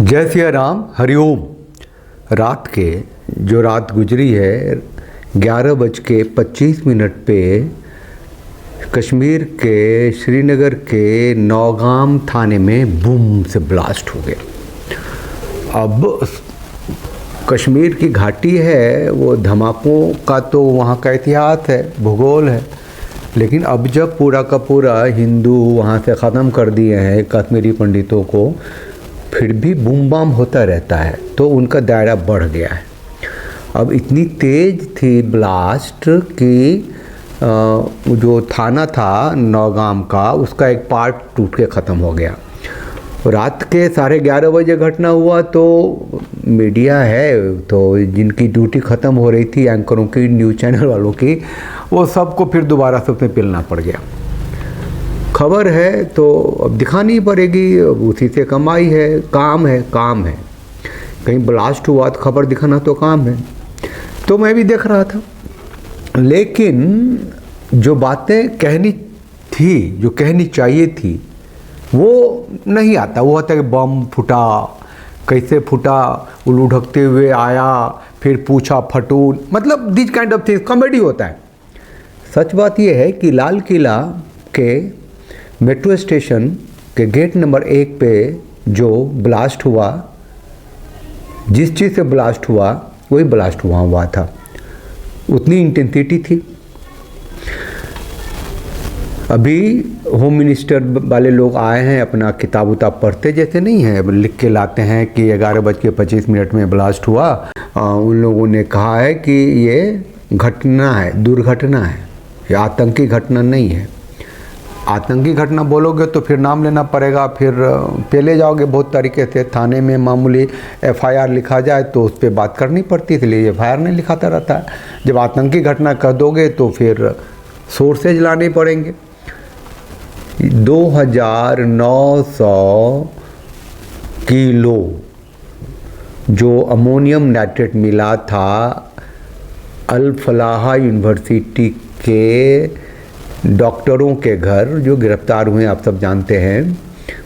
जय सिया राम, हरिओम। रात गुजरी है 11:25 पे कश्मीर के श्रीनगर के नौगाम थाने में बूम से ब्लास्ट हो गया। अब कश्मीर की घाटी है, वो धमाकों का तो वहाँ का इतिहास है, भूगोल है। लेकिन अब जब पूरा का पूरा हिंदू वहाँ से ख़त्म कर दिए हैं कश्मीरी पंडितों को, फिर भी बूम बाम होता रहता है, तो उनका दायरा बढ़ गया है। अब इतनी तेज़ थी ब्लास्ट कि जो थाना था नौगाम का, उसका एक पार्ट टूट के ख़त्म हो गया। रात के 11:30 बजे घटना हुआ, तो मीडिया है तो जिनकी ड्यूटी ख़त्म हो रही थी, एंकरों की, न्यूज़ चैनल वालों की, वो सबको फिर दोबारा से उसमें पिलना पड़ गया। खबर है तो अब दिखानी पड़ेगी, अब उसी से कमाई है, काम है। कहीं ब्लास्ट हुआ तो खबर दिखाना तो काम है। तो मैं भी देख रहा था, लेकिन जो बातें कहनी थी, जो कहनी चाहिए थी, वो नहीं आता। वो होता है कि बम फूटा, कैसे फूटा, उल्लू ढकते हुए आया, फिर पूछा फटू, मतलब this kind of thing, comedy होता है। सच बात यह है कि लाल किला के मेट्रो स्टेशन के गेट नंबर 1 पे जो ब्लास्ट हुआ, जिस चीज़ से ब्लास्ट हुआ वही ब्लास्ट हुआ था, उतनी इंटेंसिटी थी। अभी होम मिनिस्टर वाले लोग आए हैं, अपना किताब उताब पढ़ते जैसे नहीं है, लिख के लाते हैं कि 11:25 में ब्लास्ट हुआ। उन लोगों ने कहा है कि ये घटना है, दुर्घटना है, ये आतंकी घटना नहीं है। आतंकी घटना बोलोगे तो फिर नाम लेना पड़ेगा, फिर पेले जाओगे बहुत तरीके से। थाने में मामूली FIR लिखा जाए तो उस पर बात करनी पड़ती है, इसलिए FIR नहीं लिखाता रहता है। जब आतंकी घटना कह दोगे तो फिर सोर्सेज लाने पड़ेंगे। 2900 किलो जो अमोनियम नाइट्रेट मिला था अल फलाह यूनिवर्सिटी के डॉक्टरों के घर, जो गिरफ्तार हुए आप सब जानते हैं,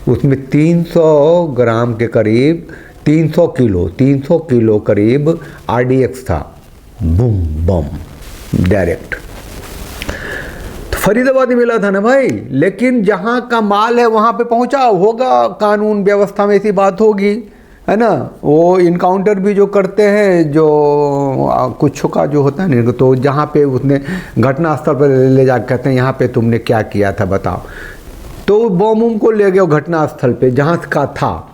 उसमें 300 ग्राम के करीब 300 किलो करीब RDX था। बूम बम डायरेक्ट तो फरीदाबाद में मिला था ना भाई। लेकिन जहाँ का माल है वहाँ पे पहुँचा होगा, कानून व्यवस्था में ऐसी बात होगी, है ना। वो इनकाउंटर भी जो करते हैं, जो कुछ का जो होता है ना, तो जहाँ पे उसने घटना स्थल पर ले जा कहते हैं यहाँ पे तुमने क्या किया था बताओ, तो बम को ले गए घटना स्थल पे जहाँ का था।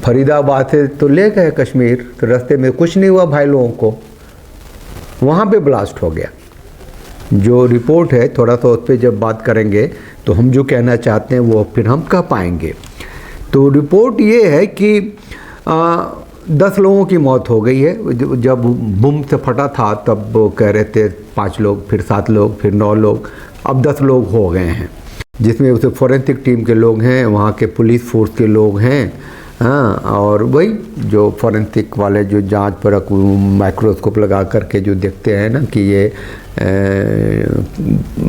फरीदाबाद से तो ले गए कश्मीर, तो रास्ते में कुछ नहीं हुआ भाई लोगों को, वहाँ पे ब्लास्ट हो गया। जो रिपोर्ट है थोड़ा सा उस पर जब बात करेंगे तो हम जो कहना चाहते हैं वो फिर हम कह पाएंगे। तो रिपोर्ट ये है कि 10 लोगों की मौत हो गई है। जब बम से फटा था तब वो कह रहे थे 5 लोग, फिर 7 लोग, फिर 9 लोग, अब 10 लोग हो गए हैं, जिसमें उसे फॉरेंसिक टीम के लोग हैं, वहाँ के पुलिस फोर्स के लोग हैं, हाँ, और वही जो फॉरेंसिक वाले जो जांच परख माइक्रोस्कोप लगा करके जो देखते हैं ना कि ये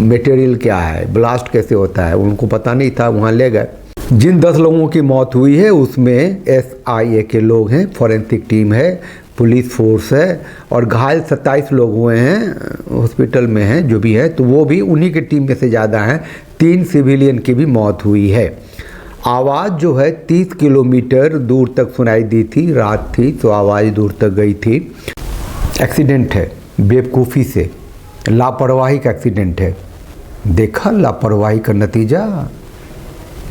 मटेरियल क्या है, ब्लास्ट कैसे होता है, उनको पता नहीं था, वहाँ ले गए। जिन 10 लोगों की मौत हुई है उसमें SIA के लोग हैं, फॉरेंसिक टीम है, पुलिस फोर्स है, और घायल 27 लोग हुए हैं, हॉस्पिटल में हैं जो भी है, तो वो भी उन्हीं की टीम में से ज़्यादा हैं। 3 सिविलियन की भी मौत हुई है। आवाज़ जो है 30 किलोमीटर दूर तक सुनाई दी थी, रात थी तो आवाज़ दूर तक गई थी। एक्सीडेंट है, बेवकूफ़ी से, लापरवाही का एक्सीडेंट है। देखा लापरवाही का नतीजा,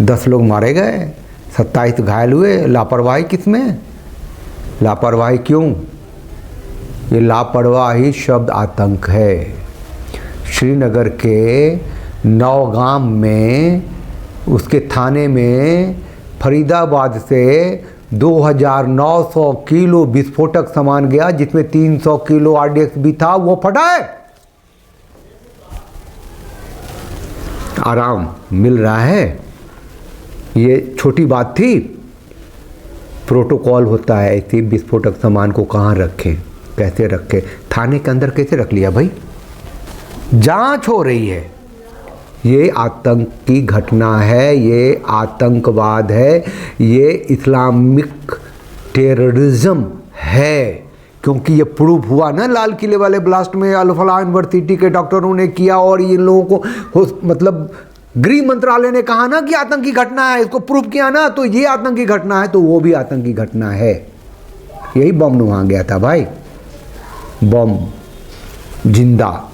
10 लोग मारे गए, 27 घायल हुए। लापरवाही किसमें? लापरवाही क्यों? ये लापरवाही शब्द आतंक है। श्रीनगर के नौगाम में, उसके थाने में, फरीदाबाद से 2900 किलो विस्फोटक सामान गया, जिसमें 300 किलो RDX भी था, वो फटा है। आराम मिल रहा है, ये छोटी बात थी। प्रोटोकॉल होता है ऐसे विस्फोटक सामान को कहाँ रखें, कैसे रखें, थाने के अंदर कैसे रख लिया भाई? जांच हो रही है, ये आतंक की घटना है, ये आतंकवाद है, ये इस्लामिक टेररिज्म है, क्योंकि ये प्रूफ हुआ ना लाल किले वाले ब्लास्ट में। अल फलाह यूनिवर्सिटी के डॉक्टरों ने किया और इन लोगों को मतलब गृह मंत्रालय ने कहा ना कि आतंकी घटना है, इसको प्रूफ किया ना, तो ये आतंकी घटना है, तो वो भी आतंकी घटना है। यही बम वहाँ गया था भाई, बम जिंदा,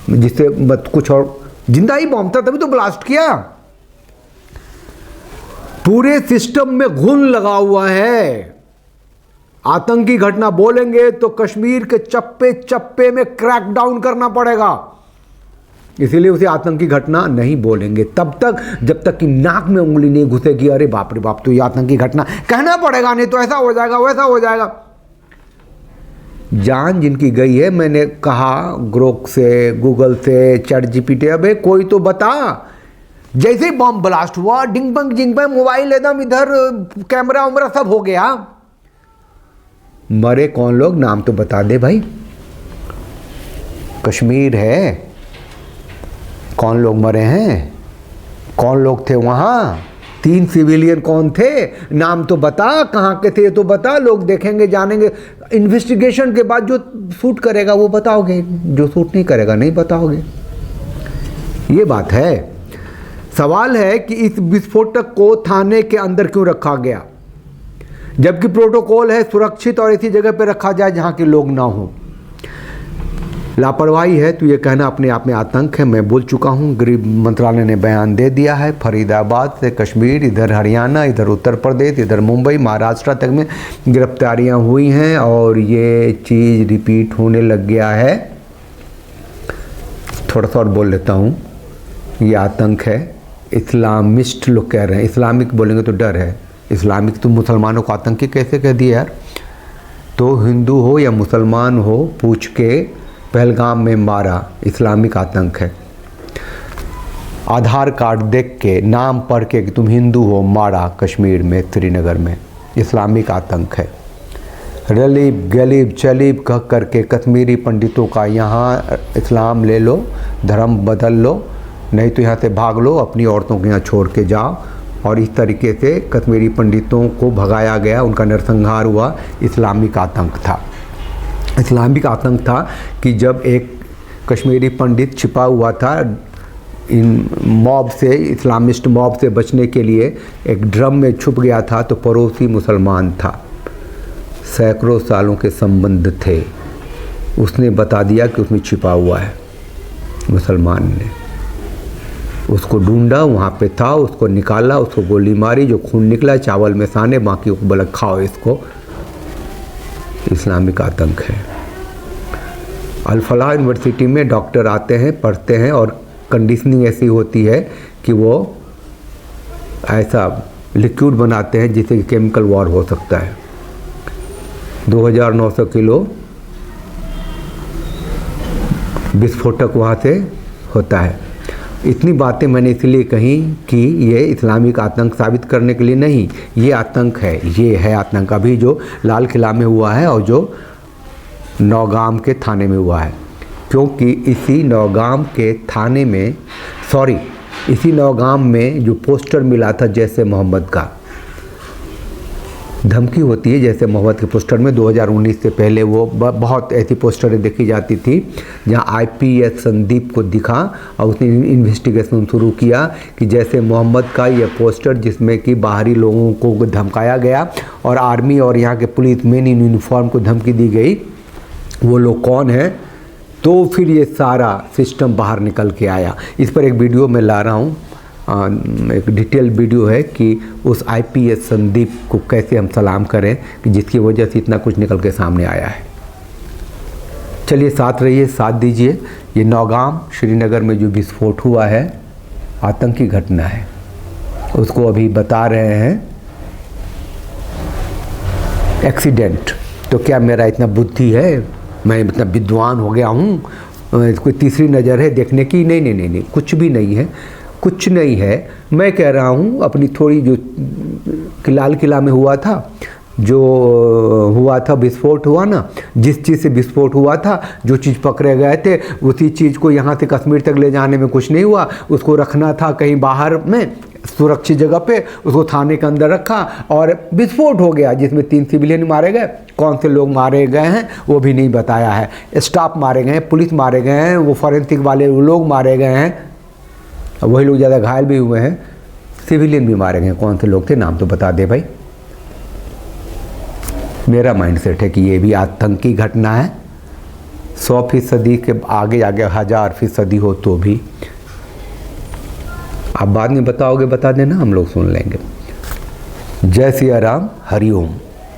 जिससे कुछ और जिंदा ही बम था, तभी तो ब्लास्ट किया। पूरे सिस्टम में घुन लगा हुआ है। आतंकी घटना बोलेंगे तो कश्मीर के चप्पे चप्पे में क्रैकडाउन करना पड़ेगा, इसीलिए उसे आतंकी घटना नहीं बोलेंगे तब तक जब तक कि नाक में उंगली नहीं घुसेगी। अरे बाप रे बाप, तो ये आतंकी घटना कहना पड़ेगा, नहीं तो ऐसा हो जाएगा वैसा हो जाएगा। जान जिनकी गई है, मैंने कहा ग्रोक से, गूगल से, चैट जीपीटी, अबे कोई तो बता। जैसे बम ब्लास्ट हुआ, डिंग बंग जिंग बंग, मोबाइल एकदम इधर, कैमरा उमरा सब हो गया। मरे कौन लोग, नाम तो बता दे भाई। कश्मीर है, कौन लोग मरे हैं, कौन लोग थे वहाँ, 3 सिविलियन कौन थे, नाम तो बता, कहाँ के थे तो बता, लोग देखेंगे जानेंगे। इन्वेस्टिगेशन के बाद जो शूट करेगा वो बताओगे, जो शूट नहीं करेगा नहीं बताओगे। ये बात है। सवाल है कि इस विस्फोटक को थाने के अंदर क्यों रखा गया, जबकि प्रोटोकॉल है सुरक्षित और ऐसी जगह पर रखा जाए जहाँ के लोग ना हो। लापरवाही है तो ये कहना अपने आप में आतंक है। मैं बोल चुका हूँ, गृह मंत्रालय ने बयान दे दिया है। फरीदाबाद से कश्मीर, इधर हरियाणा, इधर उत्तर प्रदेश, इधर मुंबई, महाराष्ट्र तक में गिरफ्तारियाँ हुई हैं और ये चीज़ रिपीट होने लग गया है। थोड़ा सा और बोल लेता हूँ, ये आतंक है। इस्लामिस्ट लोग कह रहे हैं, इस्लामिक बोलेंगे तो डर है, इस्लामिक तो मुसलमानों को आतंकी कैसे कह दिया यार। तो हिंदू हो या मुसलमान हो, पूछ के पहलगाम में मारा, इस्लामिक आतंक है। आधार कार्ड देख के, नाम पढ़ के कि तुम हिंदू हो, मारा कश्मीर में, श्रीनगर में, इस्लामिक आतंक है। रलीब गलीब चलीब कह करके कश्मीरी पंडितों का यहाँ इस्लाम ले लो, धर्म बदल लो, नहीं तो यहाँ से भाग लो, अपनी औरतों को यहाँ छोड़ के जाओ। और इस तरीके से कश्मीरी पंडितों को भगाया गया, उनका नरसंहार हुआ। इस्लामिक आतंक था। इस्लामिक आतंक था कि जब एक कश्मीरी पंडित छिपा हुआ था इन मॉब से, इस्लामिस्ट मॉब से बचने के लिए एक ड्रम में छुप गया था, तो पड़ोसी मुसलमान था, सैकड़ों सालों के संबंध थे। उसने बता दिया कि उसमें छिपा हुआ है। मुसलमान ने उसको ढूंढा, वहाँ पे था, उसको निकाला, उसको गोली मारी, जो खून निकला चावल में साने, बाकी को बोला खाओ इसको। इस्लामिक आतंक है। अल फलाह यूनिवर्सिटी में डॉक्टर आते हैं, पढ़ते हैं और कंडीशनिंग ऐसी होती है कि वो ऐसा लिक्विड बनाते हैं जिससे केमिकल वॉर हो सकता है। 2900 किलो विस्फोटक वहाँ से होता है। इतनी बातें मैंने इसलिए कही कि ये इस्लामिक आतंक साबित करने के लिए नहीं, ये आतंक है, ये है आतंक। अभी जो लाल किला में हुआ है और जो नौगाम के थाने में हुआ है, क्योंकि इसी नौगाम के थाने में, इसी नौगाम में जो पोस्टर मिला था जैसे मोहम्मद का, धमकी होती है जैसे मोहम्मद के पोस्टर में। 2019 से पहले वो बहुत ऐसी पोस्टरें देखी जाती थी जहां आईपीएस संदीप को दिखा और उसने इन्वेस्टिगेशन शुरू किया कि जैसे मोहम्मद का ये पोस्टर जिसमें कि बाहरी लोगों को धमकाया गया और आर्मी और यहाँ के पुलिस मैन इन यूनिफॉर्म को धमकी दी गई, वो लोग कौन हैं। तो फिर ये सारा सिस्टम बाहर निकल के आया। इस पर एक वीडियो मैं ला रहा हूँ, एक डिटेल वीडियो है कि उस आईपीएस संदीप को कैसे हम सलाम करें कि जिसकी वजह से इतना कुछ निकल के सामने आया है। चलिए साथ रहिए, साथ दीजिए। ये नौगाम श्रीनगर में जो विस्फोट हुआ है आतंकी घटना है, उसको अभी बता रहे हैं एक्सीडेंट। तो क्या मेरा इतना बुद्धि है, मैं इतना विद्वान हो गया हूँ, कोई तीसरी नज़र है देखने की? नहीं नहीं नहीं नहीं, कुछ भी नहीं है, कुछ नहीं है। मैं कह रहा हूँ अपनी थोड़ी जो लाल किला में हुआ था जो हुआ था, विस्फोट हुआ ना, जिस चीज़ से विस्फोट हुआ था, जो चीज़ पकड़े गए थे, उसी चीज़ को यहाँ से कश्मीर तक ले जाने में कुछ नहीं हुआ। उसको रखना था कहीं बाहर में सुरक्षित जगह पे, उसको थाने के अंदर रखा और विस्फोट हो गया, जिसमें 3 सिविलियन मारे गए। कौन से लोग मारे गए हैं वो भी नहीं बताया है। स्टाफ मारे गए हैं, पुलिस मारे गए हैं, वो फॉरेंसिक वाले लोग मारे गए हैं, वही लोग ज़्यादा घायल भी हुए हैं, सिविलियन भी मारे गए हैं। कौन से लोग थे नाम तो बता दे भाई। मेरा माइंडसेट है कि ये भी आतंकी घटना है। 100% के आगे 1000% हो तो भी। आप बाद में बताओगे, बता देना, हम लोग सुन लेंगे। जय सिया राम, हरि ओम।